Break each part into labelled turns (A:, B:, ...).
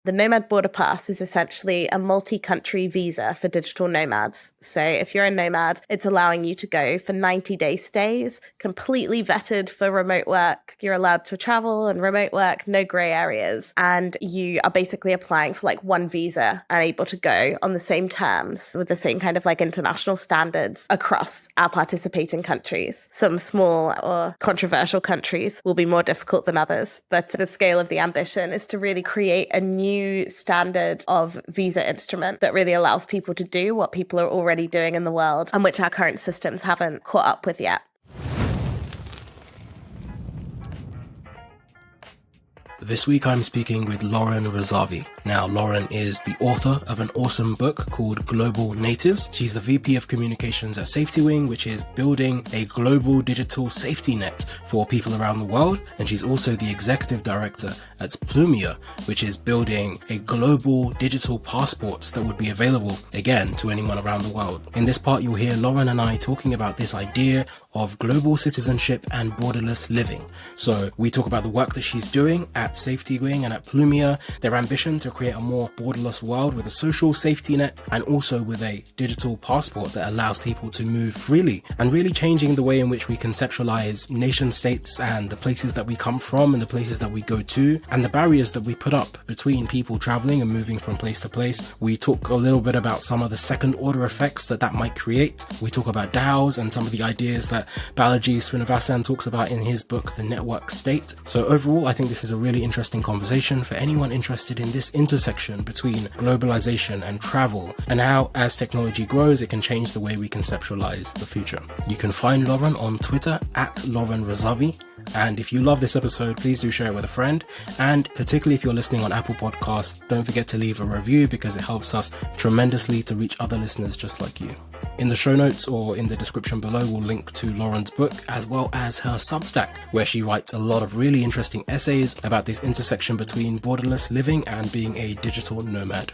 A: The Nomad Border Pass is essentially a multi-country visa for digital nomads. So if you're a nomad, it's allowing you to go for 90-day stays, completely vetted for remote work. You're allowed to travel and remote work, no gray areas. And you are basically applying for like one visa and able to go on the same terms with the same kind of like international standards across our participating countries. Some small or controversial countries will be more difficult than others, but the scale of the ambition is to really create a new standard of visa instrument that really allows people to do what people are already doing in the world and which our current systems haven't caught up with yet.
B: This week I'm speaking with Lauren Razavi. Now, Lauren is the author of an awesome book called Global Natives. She's the VP of Communications at SafetyWing, which is building a global digital safety net for people around the world. And she's also the executive director at Plumia, which is building a global digital passport that would be available, again, to anyone around the world. In this part, you'll hear Lauren and I talking about this idea of global citizenship and borderless living. So we talk about the work that she's doing at SafetyWing and at Plumia, their ambition to create a more borderless world with a social safety net and also with a digital passport that allows people to move freely, and really changing the way in which we conceptualize nation states and the places that we come from and the places that we go to and the barriers that we put up between people traveling and moving from place to place. We talk a little bit about some of the second order effects that might create. We talk about DAOs and some of the ideas that Balaji Srinivasan talks about in his book, The Network State. So overall, I think this is a really interesting conversation for anyone interested in this intersection between globalization and travel and how, as technology grows, it can change the way we conceptualize the future. You can find Lauren on Twitter at Lauren Razavi. And if you love this episode, please do share it with a friend. And particularly if you're listening on Apple Podcasts, don't forget to leave a review because it helps us tremendously to reach other listeners just like you. In the show notes or in the description below, we'll link to Lauren's book as well as her Substack, where she writes a lot of really interesting essays about this intersection between borderless living and being a digital nomad.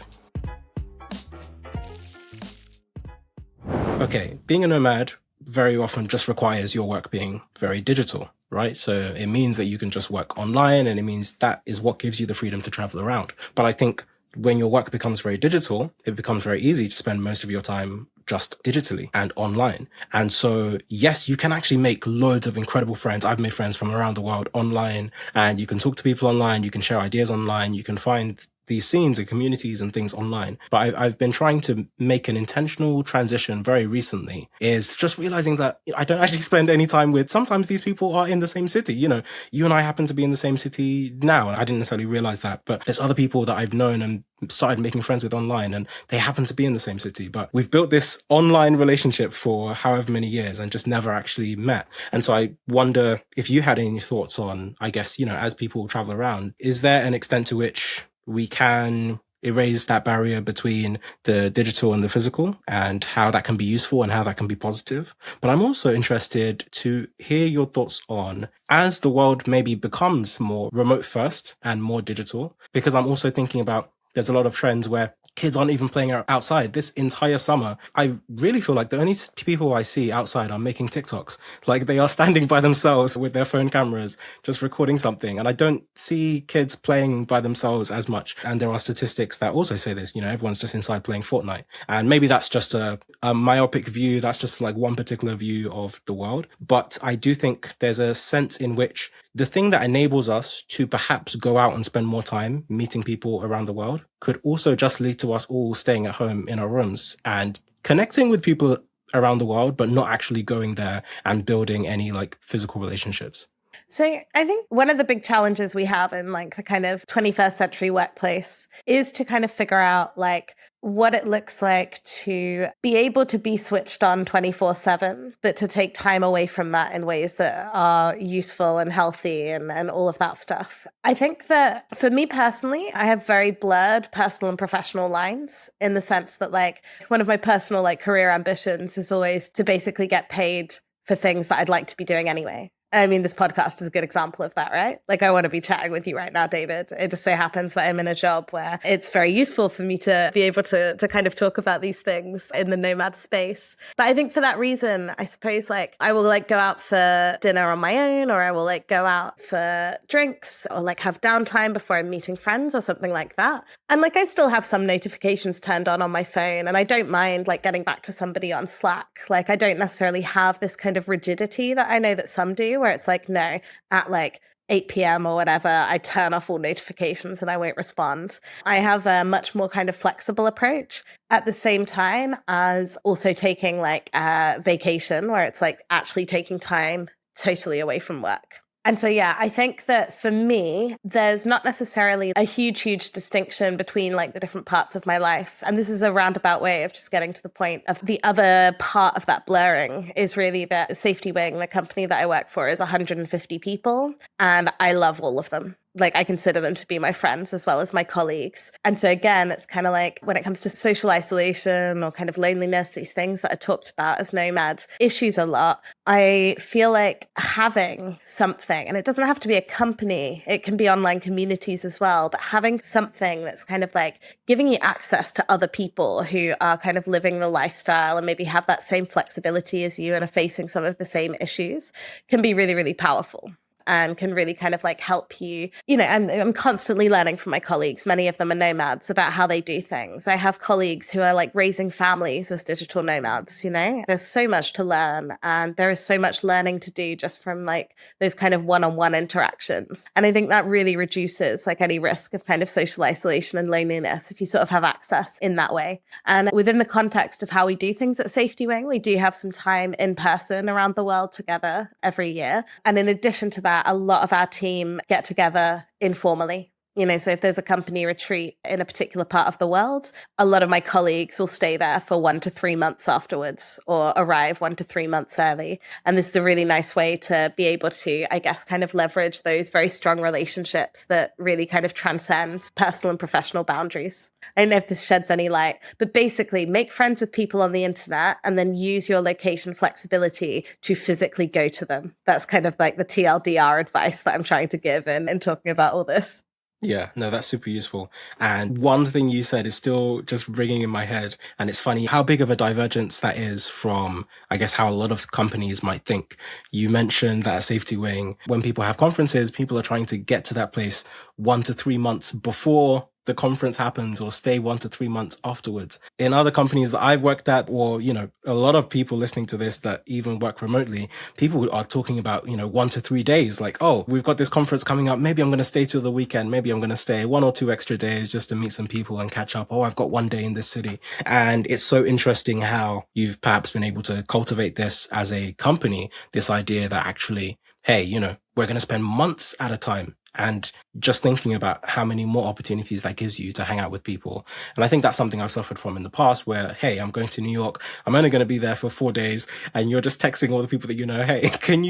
B: Okay, being a nomad very often just requires your work being very digital, right? So it means that you can just work online, and it means that is what gives you the freedom to travel around. But I think when your work becomes very digital, it becomes very easy to spend most of your time just digitally and online. And so, yes, you can actually make loads of incredible friends. I've made friends from around the world online, and you can talk to people online, you can share ideas online, you can find these scenes and communities and things online. But I've been trying to make an intentional transition very recently, is just realizing that I don't actually spend any time with, sometimes these people are in the same city. You know, you and I happen to be in the same city now, and I didn't necessarily realize that, but there's other people that I've known and started making friends with online, and they happen to be in the same city, but we've built this online relationship for however many years and just never actually met. And so I wonder if you had any thoughts on, I guess, you know, as people travel around, is there an extent to which we can erase that barrier between the digital and the physical, and how that can be useful and how that can be positive? But I'm also interested to hear your thoughts on, as the world maybe becomes more remote first and more digital, because I'm also thinking about, there's a lot of trends where kids aren't even playing outside. This entire summer, I really feel like the only people I see outside are making TikToks. Like, they are standing by themselves with their phone cameras, just recording something. And I don't see kids playing by themselves as much. And there are statistics that also say this, you know, everyone's just inside playing Fortnite. And maybe that's just a myopic view. That's just like one particular view of the world. But I do think there's a sense in which the thing that enables us to perhaps go out and spend more time meeting people around the world could also just lead to us all staying at home in our rooms and connecting with people around the world, but not actually going there and building any like physical relationships.
A: So I think one of the big challenges we have in like the kind of 21st century workplace is to kind of figure out like what it looks like to be able to be switched on 24/7, but to take time away from that in ways that are useful and healthy and all of that stuff. I think that for me personally, I have very blurred personal and professional lines, in the sense that like one of my personal like career ambitions is always to basically get paid for things that I'd like to be doing anyway. I mean, this podcast is a good example of that, right? Like, I want to be chatting with you right now, David. It just so happens that I'm in a job where it's very useful for me to be able to kind of talk about these things in the nomad space. But I think for that reason, I suppose, like, I will like go out for dinner on my own, or I will like go out for drinks, or like have downtime before I'm meeting friends or something like that. And like, I still have some notifications turned on my phone, and I don't mind like getting back to somebody on Slack. Like, I don't necessarily have this kind of rigidity that I know that some do, where it's like, no, at like 8 p.m. or whatever, I turn off all notifications and I won't respond. I have a much more kind of flexible approach, at the same time as also taking like a vacation, where it's like actually taking time totally away from work. And so, yeah, I think that for me, there's not necessarily a huge distinction between like the different parts of my life. And this is a roundabout way of just getting to the point of the other part of that blurring is really that SafetyWing, the company that I work for, is 150 people. And I love all of them. Like, I consider them to be my friends as well as my colleagues. And so again, it's kind of like when it comes to social isolation or kind of loneliness, these things that are talked about as nomads issues a lot. I feel like having something, and it doesn't have to be a company, it can be online communities as well, but having something that's kind of like giving you access to other people who are kind of living the lifestyle and maybe have that same flexibility as you and are facing some of the same issues can be really powerful. And can really kind of like help you, and I'm constantly learning from my colleagues. Many of them are nomads about how they do things. I have colleagues who are like raising families as digital nomads, There's so much to learn, and there is so much learning to do just from like those kind of one-on-one interactions. And I think that really reduces like any risk of kind of social isolation and loneliness if you sort of have access in that way. And within the context of how we do things at SafetyWing, we do have some time in person around the world together every year. And in addition to that, a lot of our team get together informally. So if there's a company retreat in a particular part of the world, a lot of my colleagues will stay there for 1 to 3 months afterwards, or arrive 1 to 3 months early. And this is a really nice way to be able to, I guess, kind of leverage those very strong relationships that really kind of transcend personal and professional boundaries. I don't know if this sheds any light, but basically make friends with people on the internet and then use your location flexibility to physically go to them. That's kind of like the TLDR advice that I'm trying to give in talking about all this.
B: Yeah, no, that's super useful. And one thing you said is still just ringing in my head. And it's funny how big of a divergence that is from, I guess, how a lot of companies might think. You mentioned that at SafetyWing, when people have conferences, people are trying to get to that place 1 to 3 months before the conference happens, or stay 1 to 3 months afterwards. In other companies that I've worked at, or, a lot of people listening to this that even work remotely, people are talking about, 1 to 3 days. Like, oh, we've got this conference coming up. Maybe I'm going to stay till the weekend. Maybe I'm going to stay 1 or 2 extra days just to meet some people and catch up. Oh, I've got 1 day in this city. And it's so interesting how you've perhaps been able to cultivate this as a company, this idea that actually, hey, we're going to spend months at a time. And just thinking about how many more opportunities that gives you to hang out with people. And I think that's something I've suffered from in the past, where, hey, I'm going to New York. I'm only going to be there for 4 days. And you're just texting all the people that hey, can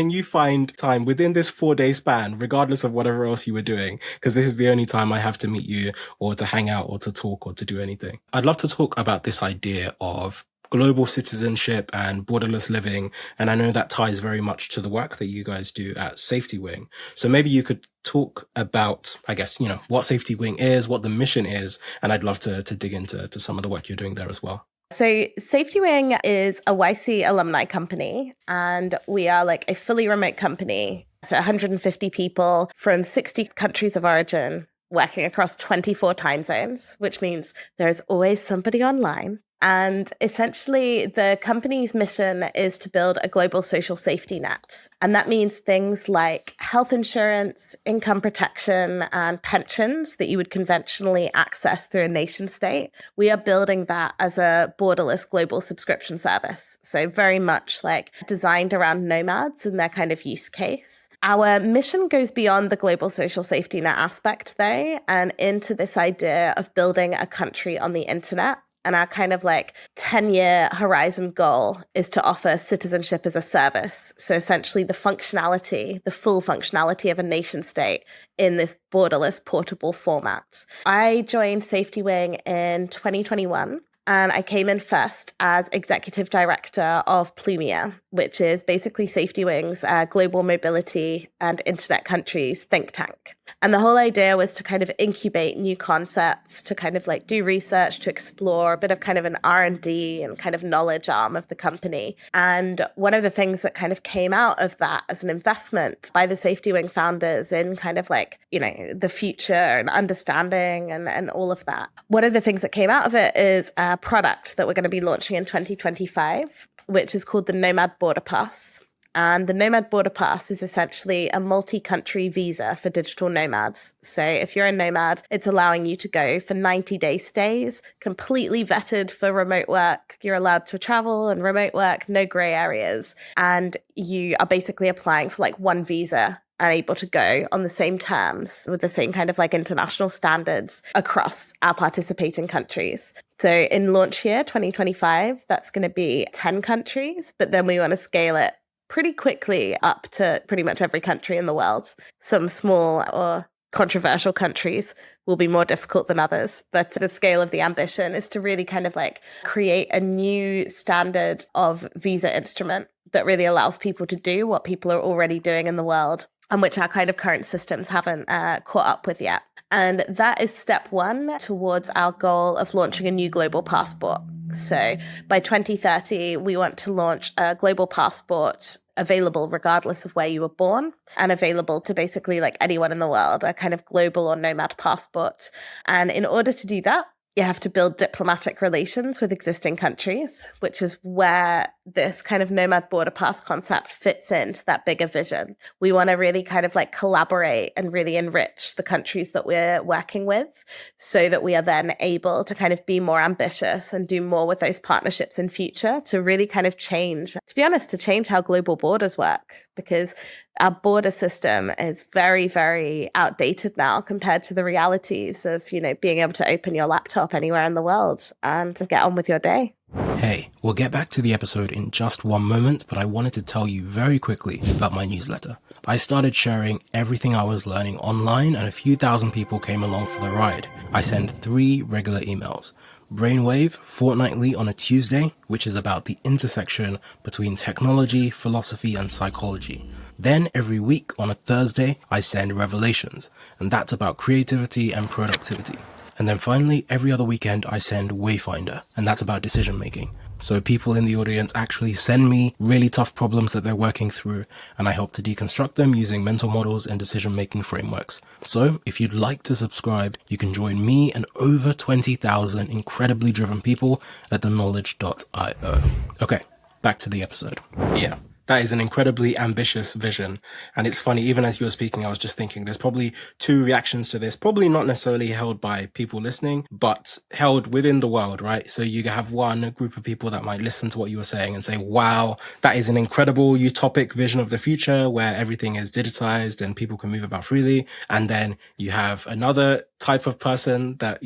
B: you find time within this 4-day span, regardless of whatever else you were doing? Because this is the only time I have to meet you, or to hang out, or to talk, or to do anything. I'd love to talk about this idea of global citizenship and borderless living. And I know that ties very much to the work that you guys do at SafetyWing. So maybe you could talk about, I guess, what SafetyWing is, what the mission is. And I'd love to dig into some of the work you're doing there as well.
A: So SafetyWing is a YC alumni company, and we are like a fully remote company. So 150 people from 60 countries of origin working across 24 time zones, which means there's always somebody online. And essentially, the company's mission is to build a global social safety net. And that means things like health insurance, income protection, and pensions that you would conventionally access through a nation state. We are building that as a borderless global subscription service. So very much like designed around nomads and their kind of use case. Our mission goes beyond the global social safety net aspect, though, and into this idea of building a country on the internet. And our kind of like 10-year horizon goal is to offer citizenship as a service. So essentially the full functionality of a nation state in this borderless portable format. I joined SafetyWing in 2021. And I came in first as executive director of Plumia, which is basically SafetyWing's global mobility and internet countries think tank. And the whole idea was to kind of incubate new concepts, to kind of like do research, to explore a bit of kind of an R&D and kind of knowledge arm of the company. And one of the things that kind of came out of that as an investment by the SafetyWing founders in kind of like, the future and understanding and all of that. One of the things that came out of it is a product that we're going to be launching in 2025, which is called the Nomad Border Pass. And the Nomad Border Pass is essentially a multi-country visa for digital nomads. So if you're a nomad, it's allowing you to go for 90-day stays, completely vetted for remote work. You're allowed to travel and remote work, no gray areas. And you are basically applying for like one visa and able to go on the same terms with the same kind of like international standards across our participating countries. So in launch year 2025, that's going to be 10 countries, but then we want to scale it pretty quickly up to pretty much every country in the world. Some small or controversial countries will be more difficult than others, but the scale of the ambition is to really kind of like create a new standard of visa instrument that really allows people to do what people are already doing in the world and which our kind of current systems haven't caught up with yet. And that is step one towards our goal of launching a new global passport. So by 2030, we want to launch a global passport available regardless of where you were born and available to basically like anyone in the world, a kind of global or nomad passport. And in order to do that, you have to build diplomatic relations with existing countries, which is where this kind of nomad border pass concept fits into that bigger vision. We want to really kind of like collaborate and really enrich the countries that we're working with so that we are then able to kind of be more ambitious and do more with those partnerships in future to really kind of change, to be honest, to change how global borders work, because our border system is very, very outdated now compared to the realities of, being able to open your laptop anywhere in the world and get on with your day.
B: Hey, we'll get back to the episode in just one moment, but I wanted to tell you very quickly about my newsletter. I started sharing everything I was learning online and a few thousand people came along for the ride. I send 3 regular emails. Brainwave fortnightly on a Tuesday, which is about the intersection between technology, philosophy, and psychology. Then every week on a Thursday, I send Revelations, and that's about creativity and productivity. And then finally, every other weekend, I send Wayfinder, and that's about decision making. So people in the audience actually send me really tough problems that they're working through, and I help to deconstruct them using mental models and decision-making frameworks. So if you'd like to subscribe, you can join me and over 20,000 incredibly driven people at theknowledge.io. Okay, back to the episode. Yeah. That is an incredibly ambitious vision. And it's funny, even as you were speaking, I was just thinking there's probably 2 reactions to this, probably not necessarily held by people listening, but held within the world, right? So you have one group of people that might listen to what you were saying and say, wow, that is an incredible utopic vision of the future where everything is digitized and people can move about freely. And then you have another type of person that,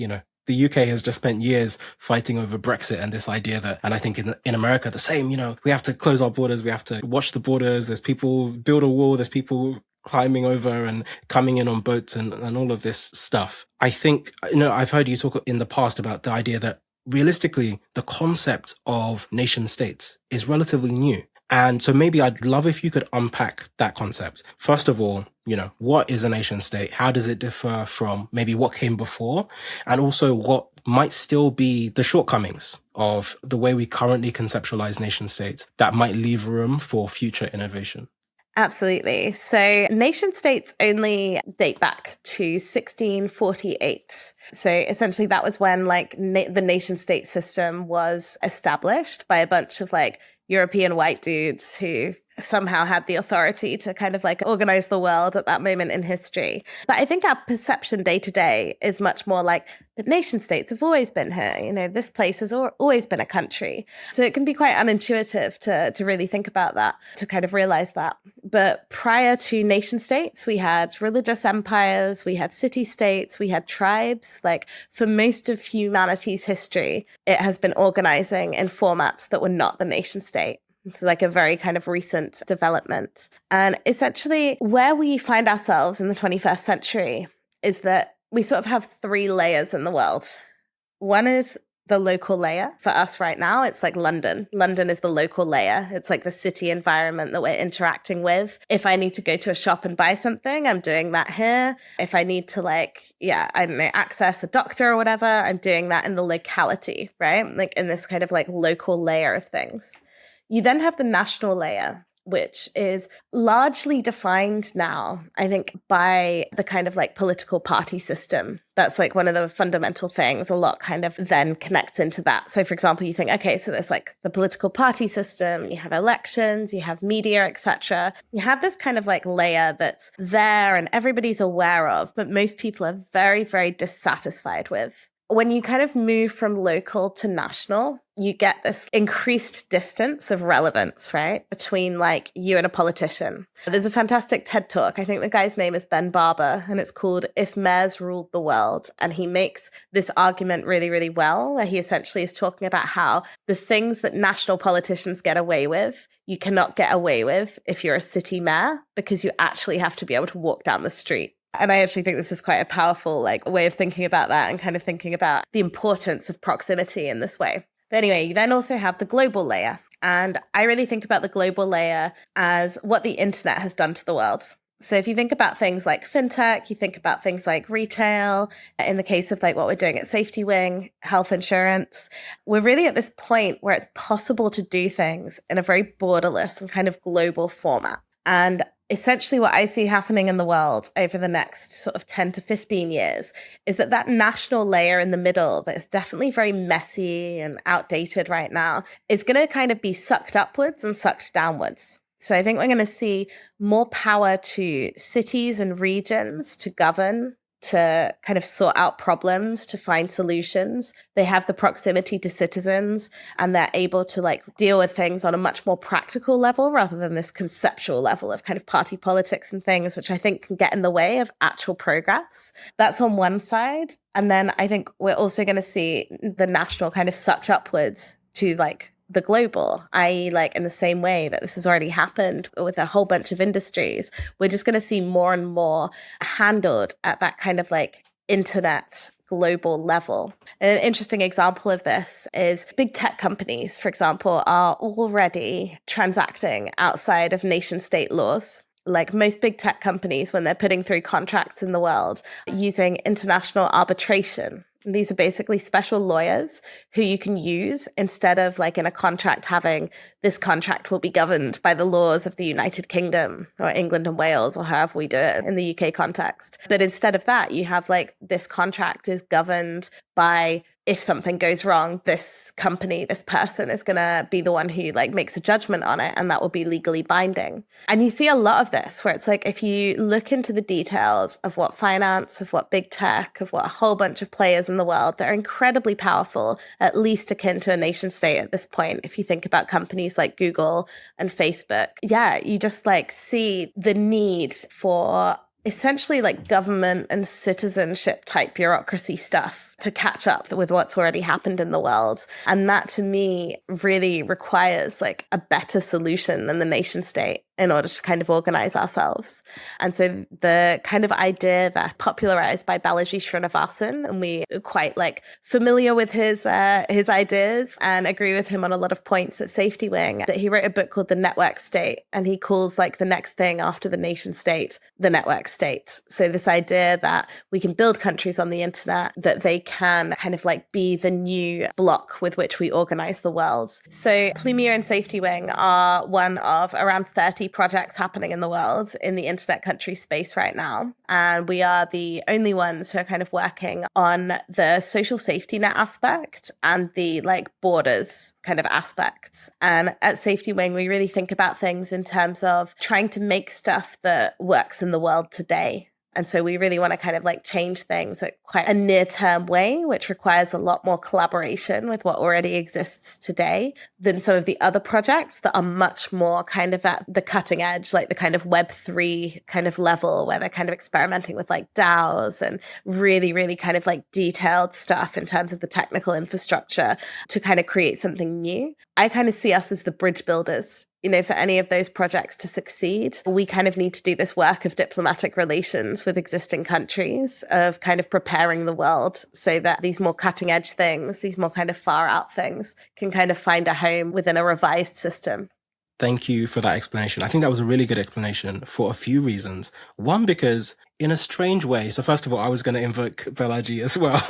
B: the UK has just spent years fighting over Brexit and this idea that, and I think in America, the same, we have to close our borders. We have to watch the borders. There's people build a wall. There's people climbing over and coming in on boats and all of this stuff. I think, I've heard you talk in the past about the idea that realistically, the concept of nation states is relatively new. And so maybe I'd love if you could unpack that concept. First of all, what is a nation state? How does it differ from maybe what came before? And also what might still be the shortcomings of the way we currently conceptualize nation states that might leave room for future innovation?
A: Absolutely. So nation states only date back to 1648. So essentially that was when the nation state system was established by a bunch of European white dudes who somehow had the authority to kind of organize the world at that moment in history. But I think our perception day to day is much more like the nation states have always been here. This place has always been a country. So it can be quite unintuitive to really think about that, to kind of realize that. But prior to nation states, we had religious empires, we had city states, we had tribes. For most of humanity's history, it has been organizing in formats that were not the nation state. It's a very kind of recent development. And essentially where we find ourselves in the 21st century is that we sort of have 3 layers in the world. One is the local layer. For us right now, it's like London. London is the local layer. It's like the city environment that we're interacting with. If I need to go to a shop and buy something, I'm doing that here. If I need to I don't know, access a doctor or whatever, I'm doing that in the locality, right? Like in this kind of like local layer of things. You then have the national layer, which is largely defined now, I think, by the kind of like political party system. That's like one of the fundamental things. A lot kind of then connects into that. So for example, you think, okay, so there's like the political party system, you have elections, you have media, etc. You have this kind of like layer that's there and everybody's aware of, but most people are very, very dissatisfied with. When you kind of move from local to national, you get this increased distance of relevance, right? Between like you and a politician. There's a fantastic TED talk. I think the guy's name is Ben Barber, and it's called If Mayors Ruled the World. And he makes this argument really, really well, where he essentially is talking about how the things that national politicians get away with, you cannot get away with if you're a city mayor, because you actually have to be able to walk down the street. And I actually think this is quite a powerful like way of thinking about that and kind of thinking about the importance of proximity in this way. But anyway, you then also have the global layer. And I really think about the global layer as what the internet has done to the world. So if you think about things like fintech, you think about things like retail, in the case of like what we're doing at SafetyWing, health insurance, we're really at this point where it's possible to do things in a very borderless and kind of global format. And essentially what I see happening in the world over the next sort of 10 to 15 years is that national layer in the middle that is definitely very messy and outdated right now is going to kind of be sucked upwards and sucked downwards. So I think we're going to see more power to cities and regions to govern, to kind of sort out problems, to find solutions. They have the proximity to citizens and they're able to like deal with things on a much more practical level rather than this conceptual level of kind of party politics and things, which I think can get in the way of actual progress. That's on one side. And then I think we're also going to see the national kind of sucked upwards to like the global, i.e. like in the same way that this has already happened with a whole bunch of industries, we're just going to see more and more handled at that kind of like internet global level. And an interesting example of this is big tech companies, for example, are already transacting outside of nation state laws. Like most big tech companies, when they're putting through contracts in the world, using international arbitration. These are basically special lawyers who you can use instead of like in a contract having this contract will be governed by the laws of the United Kingdom or England and Wales or however we do it in the UK context. But instead of that, you have like this contract is governed by if something goes wrong, this company, this person is going to be the one who like makes a judgment on it, and that will be legally binding. And you see a lot of this where it's like, if you look into the details of what finance, of what big tech, of what a whole bunch of players in the world that are incredibly powerful, at least akin to a nation state at this point. If you think about companies like Google and Facebook, you just like see the need for essentially like government and citizenship type bureaucracy stuff to catch up with what's already happened in the world. And that to me really requires like a better solution than the nation state in order to kind of organize ourselves. And so the kind of idea that's popularized by Balaji Srinivasan, and we are quite like familiar with his ideas and agree with him on a lot of points at SafetyWing, that he wrote a book called The Network State, and he calls like the next thing after the nation state, the network state. So this idea that we can build countries on the internet, that they can kind of like be the new block with which we organize the world. So Plumia and SafetyWing are one of around 30 projects happening in the world in the internet country space right now. And we are the only ones who are kind of working on the social safety net aspect and the like borders kind of aspects. And at SafetyWing, we really think about things in terms of trying to make stuff that works in the world today. And so we really want to kind of like change things at quite a near-term way, which requires a lot more collaboration with what already exists today than some of the other projects that are much more kind of at the cutting edge, like the kind of Web3 kind of level where they're kind of experimenting with like DAOs and really, really kind of like detailed stuff in terms of the technical infrastructure to kind of create something new. I kind of see us as the bridge builders for any of those projects to succeed, we kind of need to do this work of diplomatic relations with existing countries, of kind of preparing the world so that these more cutting edge things, these more kind of far out things can kind of find a home within a revised system.
B: Thank you for that explanation. I think that was a really good explanation for a few reasons. One, because in a strange way, so first of all, I was going to invoke Balaji as well.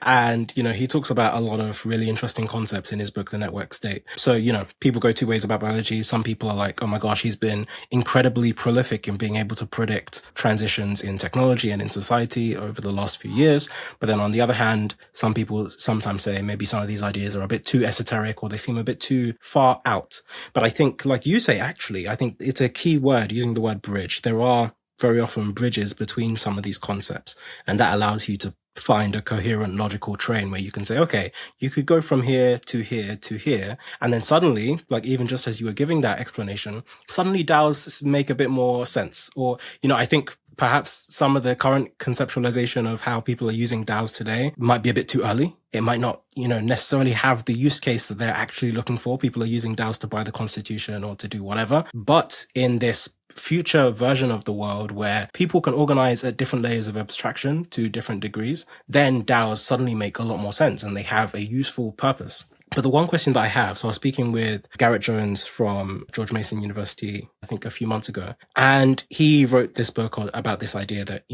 B: And, he talks about a lot of really interesting concepts in his book, The Network State. So, people go two ways about Balaji. Some people are like, oh my gosh, he's been incredibly prolific in being able to predict transitions in technology and in society over the last few years. But then on the other hand, some people sometimes say maybe some of these ideas are a bit too esoteric or they seem a bit too far out. But I think, like you say, actually, I think it's a key word, using the word bridge. There are very often bridges between some of these concepts, and that allows you to find a coherent logical train where you can say, okay, you could go from here to here to here, and then suddenly, like even just as you were giving that explanation, suddenly DAOs make a bit more sense. Or, I think perhaps some of the current conceptualization of how people are using DAOs today might be a bit too early. It might not, necessarily have the use case that they're actually looking for. People are using DAOs to buy the constitution or to do whatever. But in this future version of the world where people can organize at different layers of abstraction to different degrees, then DAOs suddenly make a lot more sense and they have a useful purpose. But the one question that I have, so I was speaking with Garrett Jones from George Mason University, I think a few months ago, and he wrote this book about this idea that,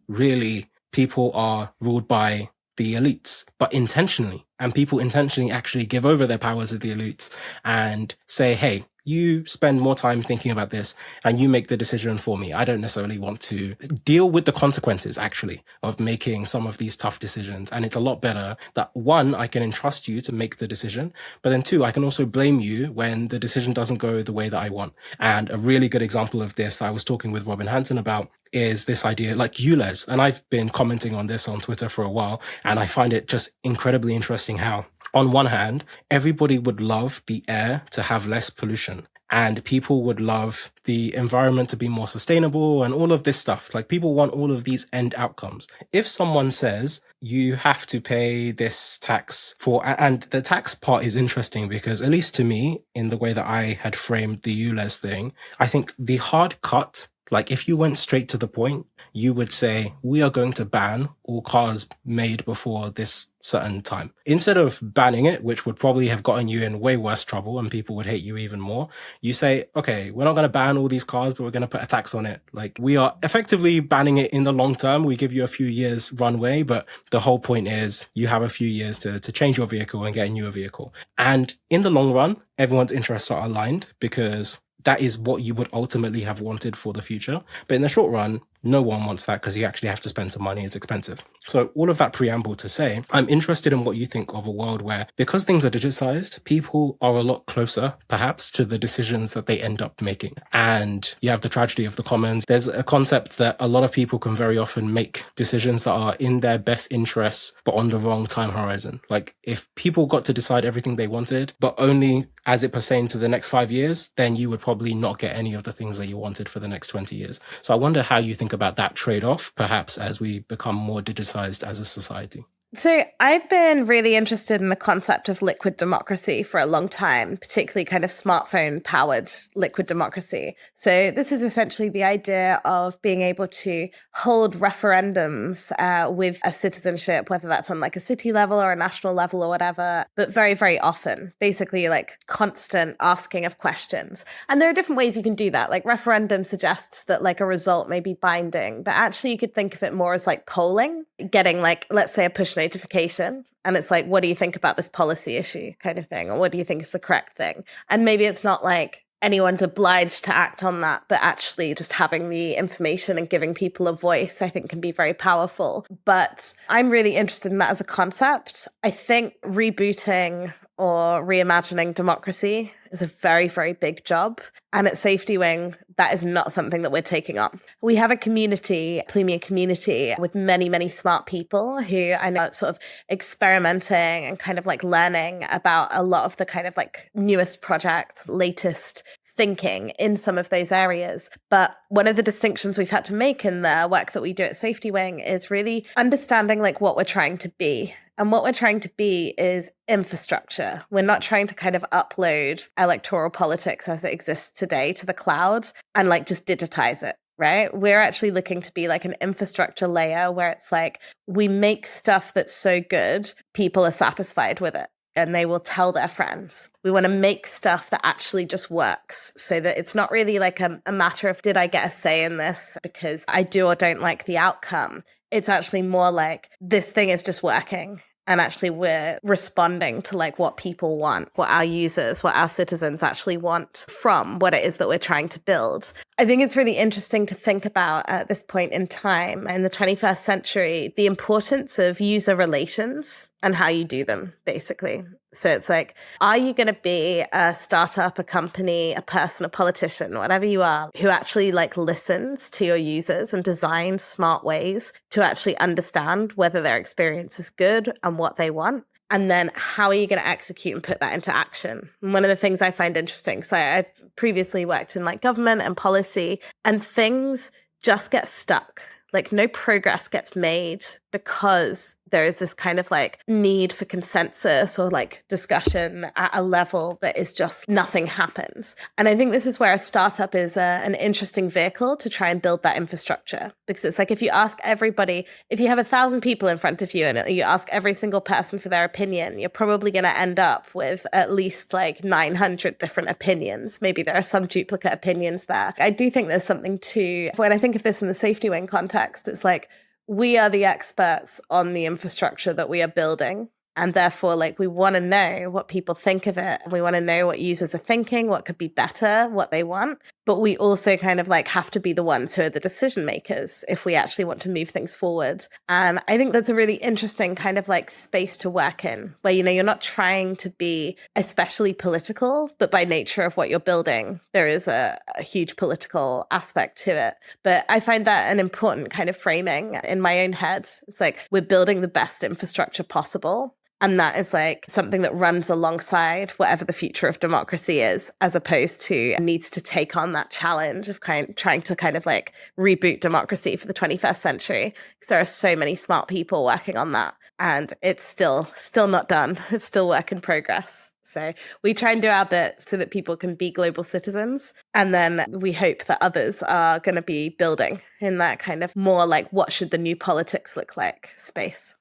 B: really people are ruled by the elites, but intentionally, and people intentionally actually give over their powers to the elites and say, hey, you spend more time thinking about this and you make the decision for me. I don't necessarily want to deal with the consequences, actually, of making some of these tough decisions. And it's a lot better that, one, I can entrust you to make the decision, but then two, I can also blame you when the decision doesn't go the way that I want. And a really good example of this that I was talking with Robin Hanson about is this idea like ULEZ. And I've been commenting on this on Twitter for a while, and I find it just incredibly interesting how, on one hand, everybody would love the air to have less pollution, and people would love the environment to be more sustainable and all of this stuff. Like, people want all of these end outcomes. If someone says you have to pay this tax for, and the tax part is interesting because, at least to me, in the way that I had framed the ULEZ thing, I think the hard cut, like if you went straight to the point, you would say, we are going to ban all cars made before this certain time. Instead of banning it, which would probably have gotten you in way worse trouble and people would hate you even more, you say, okay, we're not going to ban all these cars, but we're going to put a tax on it. Like, we are effectively banning it in the long term. We give you a few years runway, but the whole point is you have a few years to change your vehicle and get a newer vehicle. And in the long run, everyone's interests are aligned because that is what you would ultimately have wanted for the future. But in the short run, no one wants that because you actually have to spend some money. It's expensive. So all of that preamble to say, I'm interested in what you think of a world where, because things are digitized, people are a lot closer, perhaps, to the decisions that they end up making. And you have the tragedy of the commons. There's a concept that a lot of people can very often make decisions that are in their best interests, but on the wrong time horizon. Like, if people got to decide everything they wanted, but only as it pertained to the next 5 years, then you would probably not get any of the things that you wanted for the next 20 years. So I wonder how you think about that trade-off, perhaps as we become more digitized as a society.
A: So I've been really interested in the concept of liquid democracy for a long time, particularly kind of smartphone-powered liquid democracy. So this is essentially the idea of being able to hold referendums with a citizenship, whether that's on like a city level or a national level or whatever, but very, very often, basically like constant asking of questions. And there are different ways you can do that. Like, referendum suggests that like a result may be binding, but actually you could think of it more as like polling, getting like, let's say, a push notification, and it's like, what do you think about this policy issue kind of thing, or what do you think is the correct thing? And maybe it's not like anyone's obliged to act on that, but actually just having the information and giving people a voice, I think, can be very powerful. But I'm really interested in that as a concept. I think rebooting or reimagining democracy is a very, very big job. And at SafetyWing, that is not something that we're taking up. We have a community, Plumia community, with many, many smart people who I know are sort of experimenting and kind of like learning about a lot of the kind of like newest project, latest thinking in some of those areas. But one of the distinctions we've had to make in the work that we do at SafetyWing is really understanding like what we're trying to be. And what we're trying to be is infrastructure. We're not trying to kind of upload electoral politics as it exists today to the cloud and like just digitize it. Right? We're actually looking to be like an infrastructure layer where it's like we make stuff that's so good, people are satisfied with it and they will tell their friends. We want to make stuff that actually just works so that it's not really like a matter of did I get a say in this because I do or don't like the outcome. It's actually more like this thing is just working. And actually we're responding to like what people want, what our users, what our citizens actually want from what it is that we're trying to build. I think it's really interesting to think about at this point in time in the 21st century, the importance of user relations and how you do them, basically. So it's like, are you going to be a startup, a company, a person, a politician, whatever you are, who actually like listens to your users and designs smart ways to actually understand whether their experience is good and what they want? And then how are you going to execute and put that into action? And one of the things I find interesting, so I've previously worked in like government and policy, and things just get stuck. Like no progress gets made because there is this kind of like need for consensus or like discussion at a level that is just nothing happens. And I think this is where a startup is an interesting vehicle to try and build that infrastructure. Because it's like if you ask everybody, if you have 1,000 people in front of you and you ask every single person for their opinion, you're probably going to end up with at least like 900 different opinions. Maybe there are some duplicate opinions there. I do think there's something to, when I think of this in the SafetyWing context, it's like, we are the experts on the infrastructure that we are building. And therefore, like, we want to know what people think of it. We want to know what users are thinking, what could be better, what they want. But we also kind of like have to be the ones who are the decision makers if we actually want to move things forward. And I think that's a really interesting kind of like space to work in where, you know, you're not trying to be especially political, but by nature of what you're building, there is a huge political aspect to it. But I find that an important kind of framing in my own head. It's like we're building the best infrastructure possible. And that is like something that runs alongside whatever the future of democracy is, as opposed to needs to take on that challenge of trying to kind of like reboot democracy for the 21st century. Because there are so many smart people working on that. And it's still not done. It's still work in progress. So we try and do our bit so that people can be global citizens. And then we hope that others are going to be building in that kind of more like what should the new politics look like space.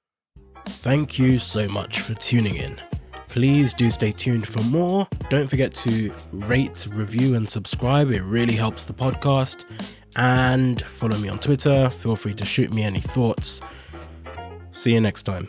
B: Thank you so much for tuning in. Please do stay tuned for more. Don't forget to rate, review, and subscribe. It really helps the podcast. And follow me on Twitter. Feel free to shoot me any thoughts. See you next time.